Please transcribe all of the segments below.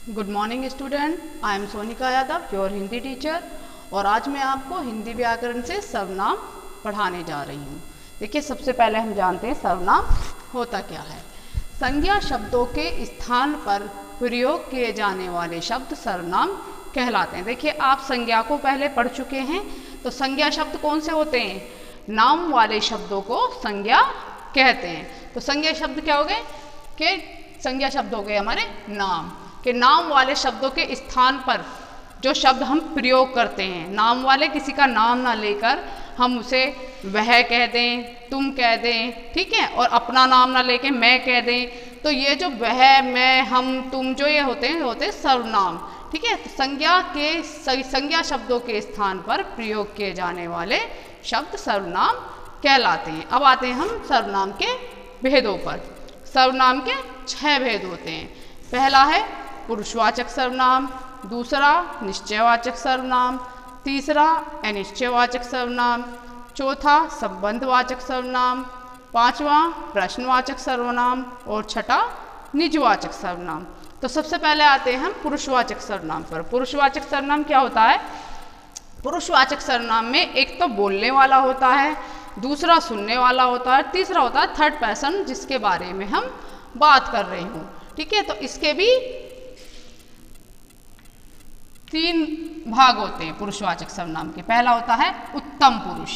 Good morning student, I am Sonika Yadav, your Hindi teacher. और आज मैं आपको हिंदी व्याकरण से सर्वनाम पढ़ाने जा रही हूँ। देखिए, सबसे पहले हम जानते हैं सर्वनाम होता क्या है। संज्ञा शब्दों के स्थान पर प्रयोग किए जाने वाले शब्द सर्वनाम कहलाते हैं। देखिए, आप संज्ञा को पहले पढ़ चुके हैं, तो संज्ञा शब्द कौन से होते हैं? नाम वाले शब्दों को संज्ञा कहते हैं। तो संज्ञा शब्द क्या हो गए? कि संज्ञा शब्द हो गए हमारे नाम के। नाम वाले शब्दों के स्थान पर जो शब्द हम प्रयोग करते हैं, नाम वाले किसी का नाम ना लेकर हम उसे वह कह दें, तुम कह दें, ठीक है, और अपना नाम ना लेके मैं कह दें, तो ये जो वह, मैं, हम, तुम जो ये होते हैं सर्वनाम। ठीक है, तो संज्ञा शब्दों के स्थान पर प्रयोग किए जाने वाले शब्द सर्वनाम कहलाते हैं। अब आते हैं हम सर्वनाम के भेदों पर। सर्वनाम के 6 भेद होते हैं। पहला है पुरुषवाचक सर्वनाम, दूसरा निश्चयवाचक सर्वनाम, तीसरा अनिश्चयवाचक सर्वनाम, चौथा संबंधवाचक सर्वनाम, पांचवा प्रश्नवाचक सर्वनाम और छठा निजवाचक सर्वनाम। तो सबसे पहले आते हैं हम पुरुषवाचक सर्वनाम पर। पुरुषवाचक सर्वनाम क्या होता है? पुरुषवाचक सर्वनाम में एक तो बोलने वाला होता है, दूसरा सुनने वाला होता है, तीसरा होता है थर्ड पर्सन जिसके बारे में हम बात कर रहे हों। ठीक है, तो इसके भी 3 भाग होते हैं पुरुषवाचक सर्वनाम के। पहला होता है उत्तम पुरुष।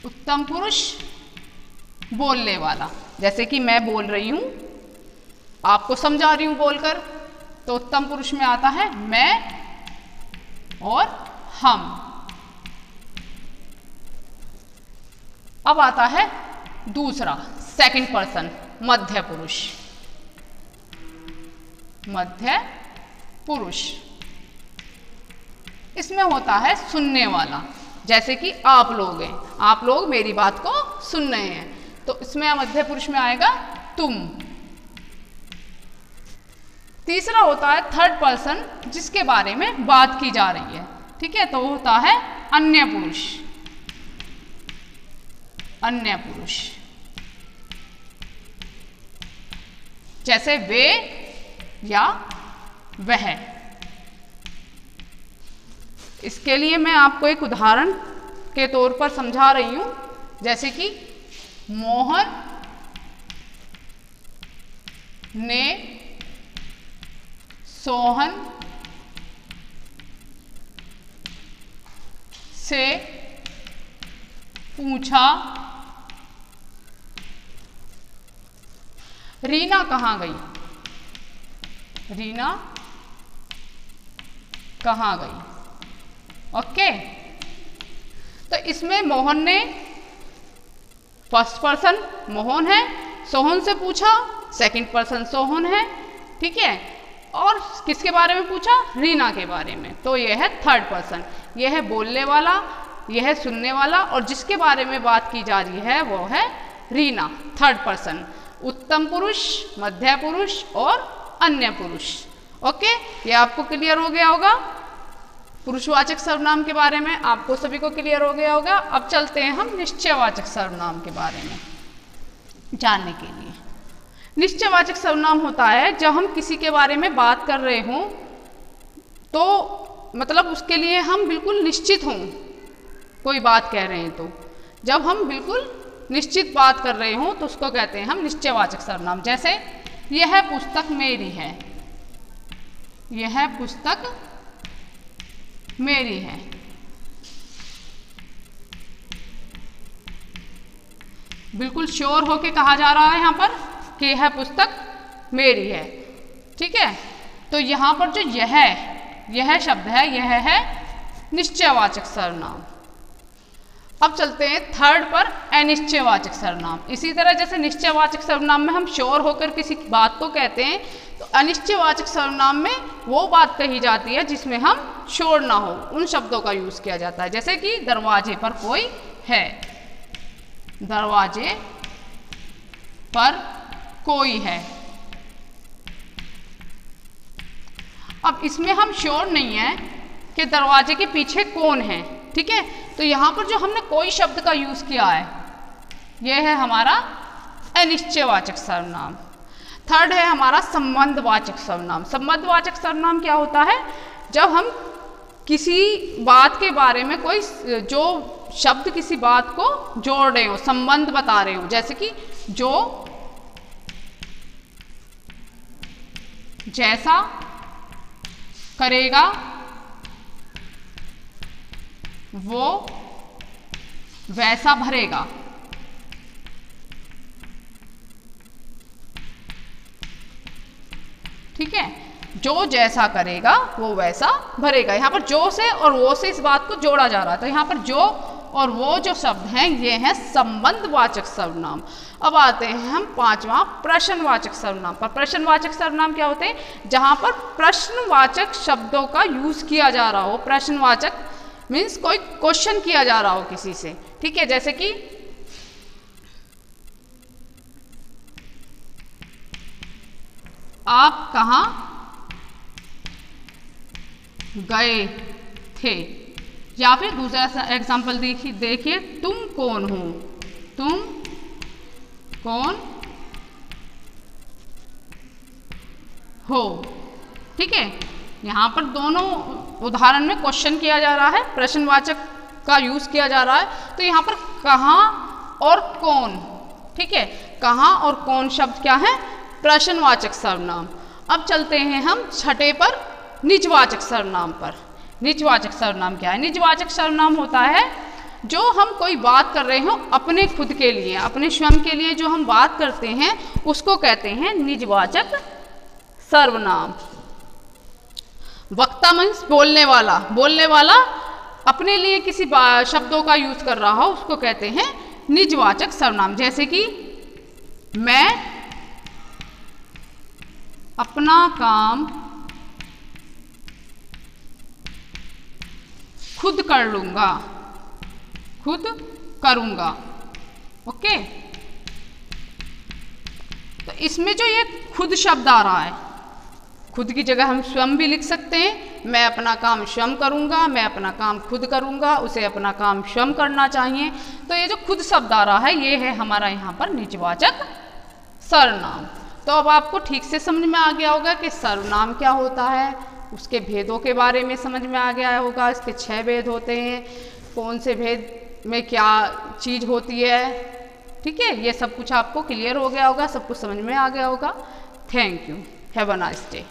उत्तम पुरुष बोलने वाला, जैसे कि मैं बोल रही हूं, आपको समझा रही हूं बोलकर, तो उत्तम पुरुष में आता है मैं और हम। अब आता है दूसरा सेकंड पर्सन मध्य पुरुष। मध्य पुरुष इसमें होता है सुनने वाला, जैसे कि आप लोग हैं, आप लोग मेरी बात को सुन रहे हैं, तो इसमें मध्य पुरुष में आएगा तुम। तीसरा होता है थर्ड पर्सन जिसके बारे में बात की जा रही है। ठीक है, तो होता है अन्य पुरुष। अन्य पुरुष जैसे वे या वह। इसके लिए मैं आपको एक उदाहरण के तौर पर समझा रही हूं, जैसे कि मोहन ने सोहन से पूछा रीना कहाँ गई? रीना कहाँ गई? ओके, तो इसमें मोहन ने फर्स्ट पर्सन मोहन है, सोहन से पूछा, सेकंड पर्सन सोहन है, ठीक है, और किसके बारे में पूछा? रीना के बारे में, तो यह है थर्ड पर्सन। यह है बोलने वाला, यह है सुनने वाला, और जिसके बारे में बात की जा रही है वो है रीना, थर्ड पर्सन। उत्तम पुरुष, मध्य पुरुष और अन्य पुरुष। ओके, ये आपको क्लियर हो गया होगा। पुरुषवाचक सर्वनाम के बारे में आपको सभी को क्लियर हो गया होगा। अब चलते हैं हम निश्चयवाचक सर्वनाम के बारे में जानने के लिए। निश्चयवाचक सर्वनाम होता है जब हम किसी के बारे में बात कर रहे हों, तो मतलब उसके लिए हम बिल्कुल निश्चित हों, कोई बात कह रहे हैं तो जब हम बिल्कुल निश्चित बात कर रहे हों तो उसको कहते हैं हम निश्चयवाचक सर्वनाम। जैसे यह पुस्तक मेरी है, यह पुस्तक मेरी है। बिल्कुल श्योर होके कहा जा रहा है यहाँ पर कि यह पुस्तक मेरी है। ठीक है, तो यहाँ पर जो यह शब्द है, यह है निश्चयवाचक सर्वनाम। अब चलते हैं थर्ड पर अनिश्चयवाचक सर्वनाम। इसी तरह जैसे निश्चयवाचक सर्वनाम में हम श्योर होकर किसी बात को कहते हैं, तो अनिश्चयवाचक सर्वनाम में वो बात कही जाती है जिसमें हम श्योर ना हो, उन शब्दों का यूज किया जाता है। जैसे कि दरवाजे पर कोई है, दरवाजे पर कोई है। अब इसमें हम श्योर नहीं है कि दरवाजे के पीछे कौन है। ठीक है, तो यहाँ पर जो हमने कोई शब्द का यूज किया है, यह है हमारा अनिश्चयवाचक सर्वनाम। थर्ड है हमारा संबंधवाचक सर्वनाम। संबंधवाचक सर्वनाम क्या होता है? जब हम किसी बात के बारे में कोई जो शब्द किसी बात को जोड़ रहे हो, संबंध बता रहे हो, जैसे कि जो, जैसा, करेगा, वो, वैसा भरेगा। ठीक है, जो जैसा करेगा वो वैसा भरेगा। यहाँ पर जो से और वो से इस बात को जोड़ा जा रहा है, तो यहाँ पर जो और वो जो शब्द हैं ये हैं संबंधवाचक सर्वनाम। अब आते हैं हम पांचवा प्रश्नवाचक सर्वनाम पर। प्रश्नवाचक सर्वनाम क्या होते हैं? जहाँ पर प्रश्नवाचक शब्दों का यूज किया जा रहा हो। प्रश्नवाचक मीन्स कोई क्वेश्चन किया जा रहा हो किसी से। ठीक है, जैसे कि आप कहाँ गए थे, या फिर दूसरा एग्जाम्पल देखिए, तुम कौन हो, तुम कौन हो। ठीक है, यहाँ पर दोनों उदाहरण में क्वेश्चन किया जा रहा है, प्रश्नवाचक का यूज किया जा रहा है। तो यहाँ पर कहाँ और कौन, ठीक है, कहाँ और कौन शब्द क्या है? प्रश्नवाचक सर्वनाम। अब चलते हैं हम छठे पर, निजवाचक सर्वनाम पर। निजवाचक सर्वनाम क्या है? निजवाचक सर्वनाम होता है जो हम कोई बात कर रहे हो अपने खुद के लिए, अपने स्वयं के लिए जो हम बात करते हैं उसको कहते हैं निजवाचक सर्वनाम। वक्ता मीन्स बोलने वाला, बोलने वाला अपने लिए किसी शब्दों का यूज कर रहा हो उसको कहते हैं निजवाचक सर्वनाम। जैसे कि मैं अपना काम खुद कर लूंगा, खुद करूंगा। ओके, तो इसमें जो ये खुद शब्द आ रहा है, खुद की जगह हम स्वयं भी लिख सकते हैं। मैं अपना काम स्वयं करूंगा, मैं अपना काम खुद करूंगा, उसे अपना काम स्वयं करना चाहिए। तो ये जो खुद शब्द आ रहा है ये है हमारा यहाँ पर निजवाचक सर्वनाम। तो अब आपको ठीक से समझ में आ गया होगा कि सर्वनाम क्या होता है, उसके भेदों के बारे में समझ में आ गया होगा। इसके 6 भेद होते हैं, कौन से भेद में क्या चीज़ होती है। ठीक है, ये सब कुछ आपको क्लियर हो गया होगा, सब कुछ समझ में आ गया होगा। Thank you, have a nice day.